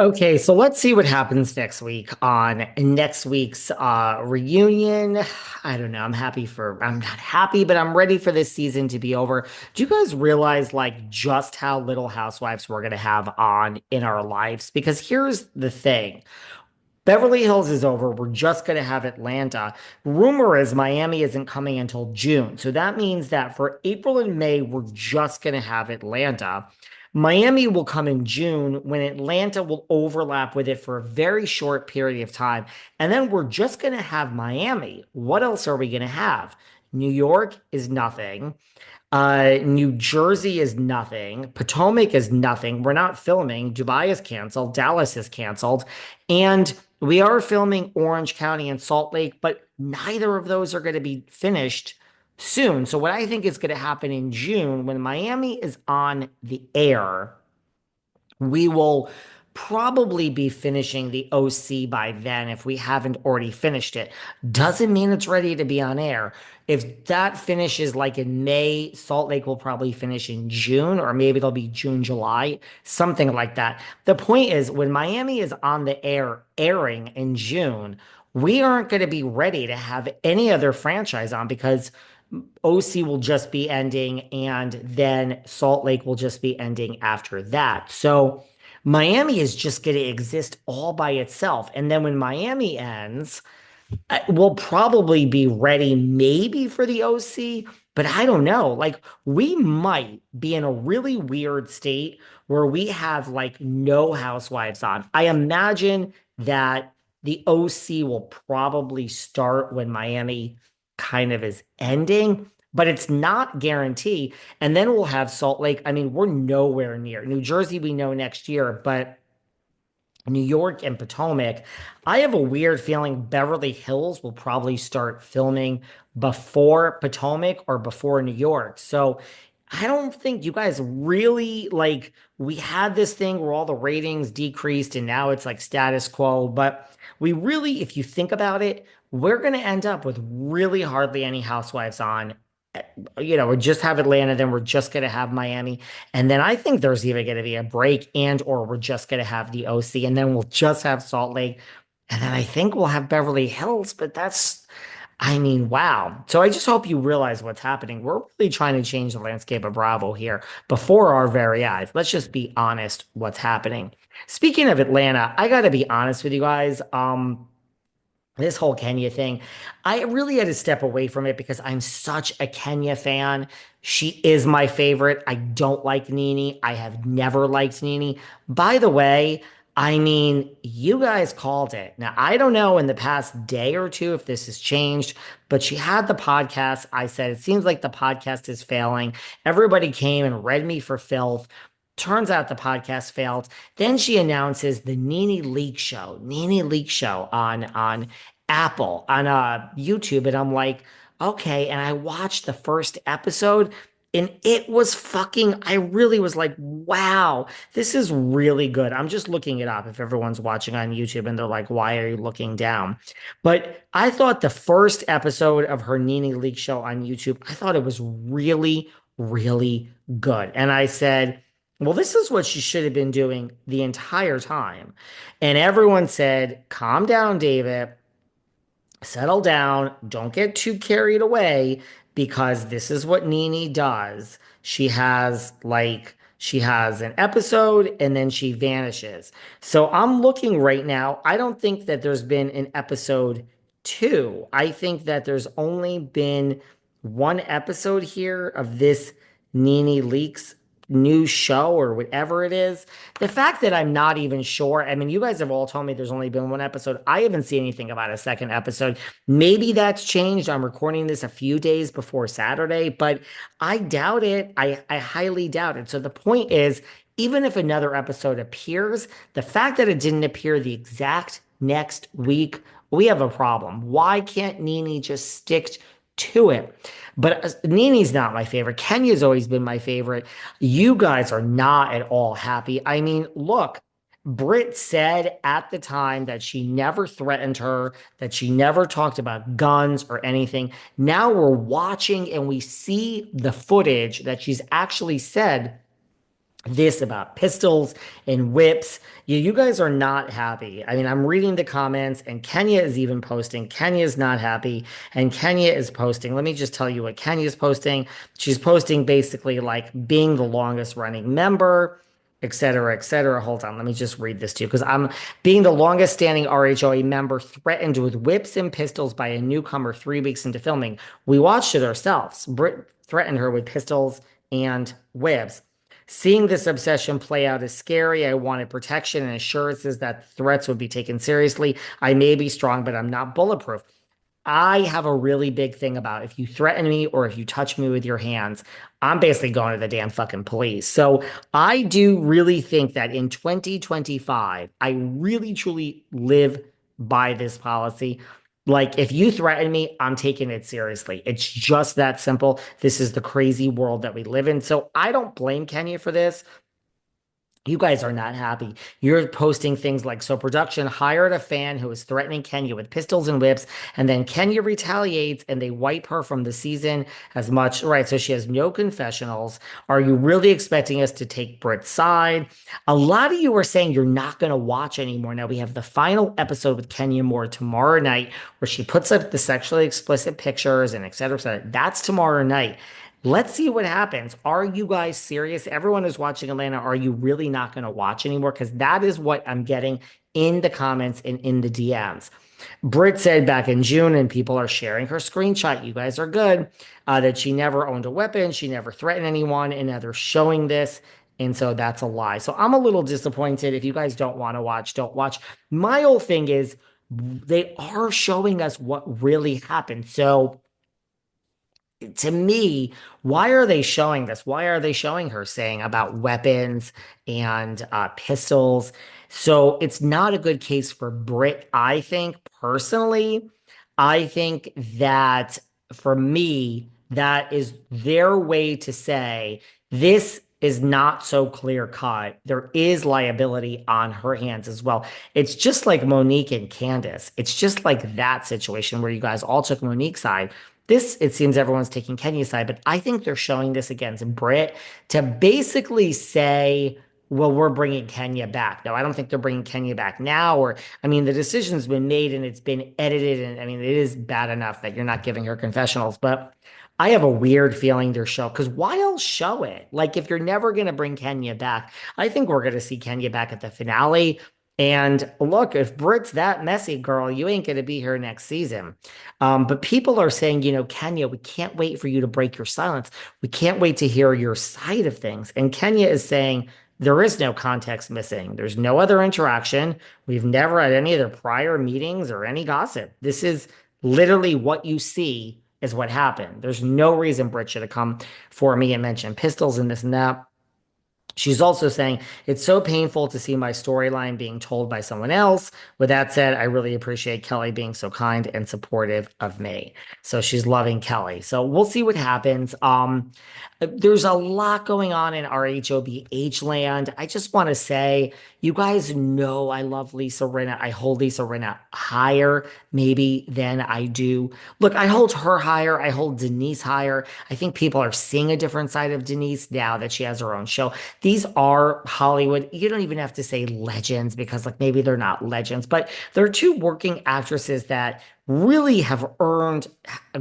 Okay, so let's see what happens next week on next week's reunion. I don't know. I'm not happy, but I'm ready for this season to be over. Do you guys realize like just how little housewives we're gonna have on in our lives? Because here's the thing. Beverly Hills is over. We're just going to have Atlanta. Rumor is Miami isn't coming until June. So that means that for April and May, we're just going to have Atlanta. Miami will come in June when Atlanta will overlap with it for a very short period of time. And then we're just going to have Miami. What else are we going to have? New York is nothing. New Jersey is nothing. Potomac is nothing. We're not filming. Dubai is canceled. Dallas is canceled. And we are filming Orange County and Salt Lake, but neither of those are going to be finished soon. So, what I think is going to happen in June when Miami is on the air, we will probably be finishing the OC by then if we haven't already finished it. Doesn't mean it's ready to be on air. If that finishes like in May, Salt Lake will probably finish in June, or maybe it'll be June, July, something like that. The point is, when Miami is on the air airing in June, we aren't going to be ready to have any other franchise on because OC will just be ending, and then Salt Lake will just be ending after that. So Miami is just going to exist all by itself. And then when Miami ends, we'll probably be ready maybe for the OC, but I don't know. Like, we might be in a really weird state where we have like no housewives on. I imagine that the OC will probably start when Miami kind of is ending, but it's not guaranteed. And then we'll have Salt Lake. I mean, we're nowhere near New Jersey, we know next year, but New York and Potomac, I have a weird feeling Beverly Hills will probably start filming before Potomac or before New York. So I don't think you guys really like, we had this thing where all the ratings decreased and now it's like status quo. But we really, if you think about it, we're going to end up with really hardly any housewives on. We just have Atlanta, then we're just going to have Miami. And then I think there's even going to be a break and or we're just going to have the OC and then we'll just have Salt Lake. And then I think we'll have Beverly Hills, but I mean, wow. So I just hope you realize what's happening. We're really trying to change the landscape of Bravo here before our very eyes. Let's just be honest what's happening. Speaking of Atlanta, I got to be honest with you guys. This whole Kenya thing, I really had to step away from it because I'm such a Kenya fan. She is my favorite. I don't like Nene. I have never liked Nene. By the way, I mean, you guys called it. Now, I don't know in the past day or two if this has changed, but she had the podcast. I said, it seems like the podcast is failing. Everybody came and read me for filth. Turns out the podcast failed. Then she announces the Nene Leak Show on Apple on YouTube, and I'm like, okay. And I watched the first episode, and it was fucking. I really was like, wow, this is really good. I'm just looking it up if everyone's watching on YouTube, and they're like, why are you looking down? But I thought the first episode of her Nene Leak Show on YouTube, I thought it was really, really good, and I said, well, this is what she should have been doing the entire time. And everyone said, calm down, David, settle down, don't get too carried away because this is what Nene does. She has an episode and then she vanishes. So I'm looking right now. I don't think that there's been an episode two. I think that there's only been one episode here of this Nene Leaks new show or whatever it is. The fact that I'm not even sure, I mean, you guys have all told me there's only been one episode. I haven't seen anything about a second episode. Maybe that's changed. I'm recording this a few days before Saturday, but I doubt it. I highly doubt it. So the point is, even if another episode appears, the fact that it didn't appear the exact next week, we have a problem. Why can't Nene just stick to it? But Nene's not my favorite. Kenya's always been my favorite. You guys are not at all happy. I mean, look, Brit said at the time that she never threatened her, that she never talked about guns or anything. Now we're watching and we see the footage that she's actually said this about pistols and whips. You guys are not happy. I mean, I'm reading the comments, and Kenya is even posting. Kenya is not happy, and Kenya is posting. Let me just tell you what Kenya is posting. She's posting basically like being the longest running member, et cetera, et cetera. Hold on, let me just read this to you because I'm being the longest standing RHOA member threatened with whips and pistols by a newcomer 3 weeks into filming. We watched it ourselves. Brit threatened her with pistols and whips. Seeing this obsession play out is scary. I wanted protection and assurances that threats would be taken seriously. I may be strong, but I'm not bulletproof. I have a really big thing about if you threaten me or if you touch me with your hands, I'm basically going to the damn fucking police. So I do really think that in 2025, I really truly live by this policy. Like, if you threaten me, I'm taking it seriously. It's just that simple. This is the crazy world that we live in. So I don't blame Kenya for this. You guys are not happy. You're posting things like, so production hired a fan who was threatening Kenya with pistols and whips, and then Kenya retaliates and they wipe her from the season as much. Right. So she has no confessionals. Are you really expecting us to take Brit's side? A lot of you are saying you're not going to watch anymore. Now we have the final episode with Kenya Moore tomorrow night where she puts up the sexually explicit pictures and et cetera, et cetera. That's tomorrow night. Let's see what happens. Are you guys serious? Everyone who's watching Atlanta, are you really not going to watch anymore? Because that is what I'm getting in the comments and in the DMs. Britt said back in June, and people are sharing her screenshot. You guys are good. That she never owned a weapon. She never threatened anyone. And now they're showing this. And so that's a lie. So I'm a little disappointed. If you guys don't want to watch, don't watch. My whole thing is they are showing us what really happened. So to me, why are they showing this? Why are they showing her saying about weapons and pistols? So it's not a good case for Brit, I think, personally. I think that for me, that is their way to say this is not so clear cut. There is liability on her hands as well. It's just like Monique and Candace. It's just like that situation where you guys all took Monique's side. This, it seems everyone's taking Kenya's side, but I think they're showing this against Brit to basically say, well, we're bringing Kenya back. No, I don't think they're bringing Kenya back now. Or, I mean, the decision's been made and it's been edited. And I mean, it is bad enough that you're not giving her confessionals, but I have a weird feeling they're show because why else show it? Like, if you're never going to bring Kenya back, I think we're going to see Kenya back at the finale. And look, if Brit's that messy, girl, you ain't going to be here next season. But people are saying, Kenya, we can't wait for you to break your silence. We can't wait to hear your side of things. And Kenya is saying there is no context missing. There's no other interaction. We've never had any other prior meetings or any gossip. This is literally what you see is what happened. There's no reason Brit should have come for me and mentioned pistols and this and that. She's also saying, it's so painful to see my storyline being told by someone else. With that said, I really appreciate Kelly being so kind and supportive of me. So she's loving Kelly. So we'll see what happens. There's a lot going on in RHOBH land. I just want to say, you guys know I love Lisa Rinna. I hold Lisa Rinna higher maybe than I do. Look, I hold her higher. I hold Denise higher. I think people are seeing a different side of Denise now that she has her own show. These are Hollywood. You don't even have to say legends because like maybe they're not legends, but they're two working actresses that really have earned a